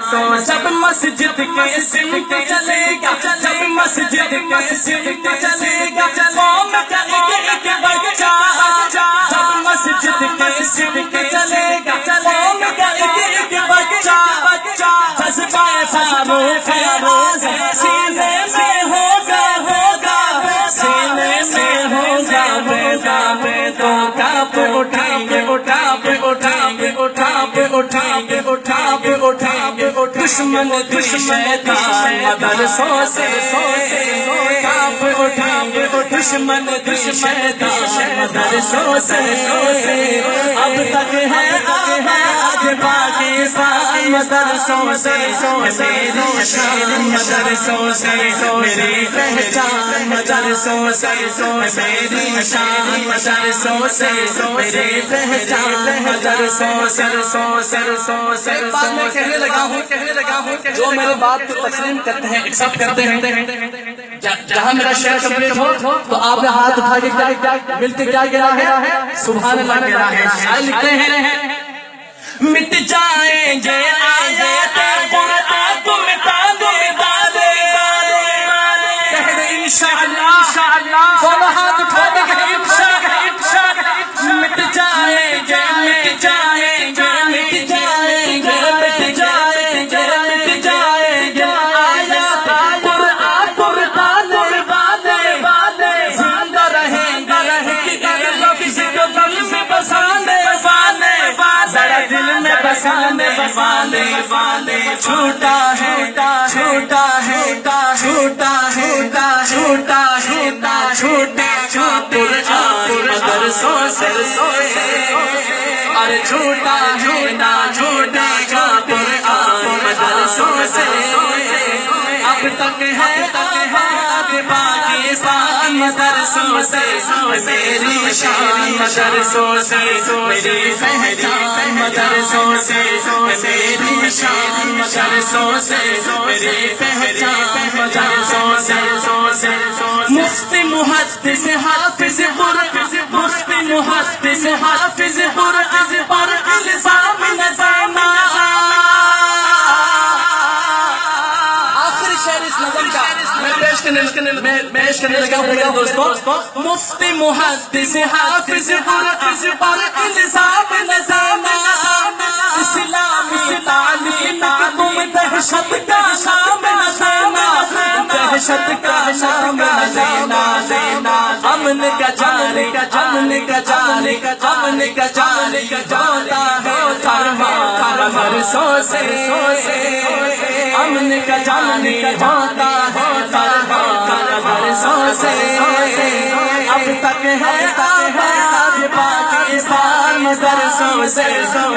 جب مسجد کے سمت چلے گا، جب مسجد کے سمت چلے گا، قوم کا ایک بچہ، جب مسجد کے سمت چلے گا، قوم کا ایک بچہ، جذبہ فاروق اعظم سینے میں ہوگا، سینے میں ہوگا، تو کاپ اٹھائیں گے، دشمن شیطان مدرسوں سے کاپ اٹھائیں گے، دشمن شیطان مدرسوں سے، اب تک ہے آباد پاکستان مدرسوں سے، میری شان مدرسوں سے، میری پہچان مدرسوں سے، میری شان مدرسوں سے، میری پہچان مدرسوں سے، بات میں کہنے لگا ہوں جو میرے بات کو تسلیم کرتے ہیں، ایکسپٹ کرتے ہیں، جہاں میرا شعر کمپلیٹ ہو تو آپ نے ہاتھ اٹھا کے مل کے کیا گرا ہے؟ سبحان اللہ گرا ہے۔ شاعر لکھتے ہیں مٹ جائیں گے آیات قرآن کو مٹا دے، کہہ دے انشاءاللہ، دونوں ہاتھ اٹھا کے مٹ جائیں گے، مٹ جائیں گے، مٹ جائیں گے، مٹ جائیں گے، مٹ جائیں گے آیات قرآن کو مٹا دے، زندہ رہیں گے لفظ کو دل میں بسانے ذرا دل میں بسانے والے، چھوٹا ہے چھوٹا ہے چھوٹا ہے چھوٹا ہے چھوٹا قرآن مدرسوں سے، ارے چھوٹا ہے نا چھوٹا قرآن مدرسوں سے، اب تک ہے آباد پاکستان مدرسوں سے، میری شان مدرسوں سے، میری پہچان مدرسوں سے، میری شان مدرسوں سے، میری پہچان مدرسوں سے، مفتی محدث حافظ مفتی محدث حافظ پر الزام نہ دینا۔ آخری شعر اس نظم کا میں پیش کرنے لگا ہوں میرے دوستوں، مفتی محدث حافظ پر الزام نہ دینا، اسلامی تعلیم تم دہشت کا نام نہ دینا، دہشت کا نام نہ دینا، امن کا جاری امن کا جاری جاتا ہے فرمان مدرسوں سے، امن کا جاری جاتا ہے فرمان مدرسوں سے، اب تک ہے آباد پاکستان مدرسوں سے،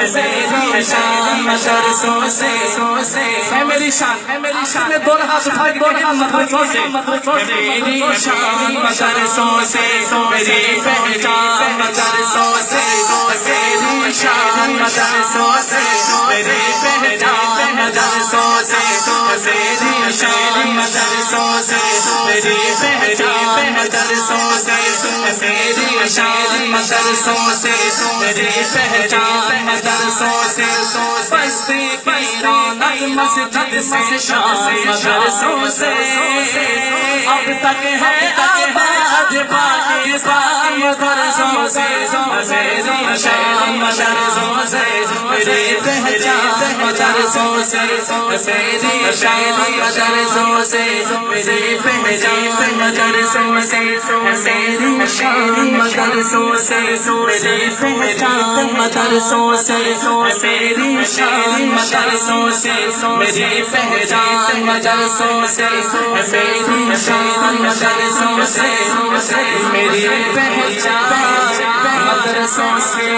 میری شان مدرسوں سے، ہے میری شان میں دونوں ہاتھ اٹھا کے مدرسوں سے، میری شان مدرسوں سے، میری پہچان مدرسوں سے، میری شان مدرسوں سے، میری پہچان مدرسوں سے، میری شان مدرسوں سے، میری پہچان مدرسوں سے، میری شان مدرسوں سے، میری پہچان مدرسوں سے، بستی کی رونق مسجد سے، شان مدرسوں سے، اب تک ہے آباد پاکستان مدرسوں سے، میری شان مدرسوں سے، میری پہچان مدرسوں سے، میری شان مدرسوں سے، میری پہچان مدرسوں سے، میری شان مدرسوں سے، میری پہچان مدرسوں سے، میری شان مدرسوں سے، میری پہچان مدرسوں سے، میری شان مدرسوں سے، میری پہچان مدرسوں سے۔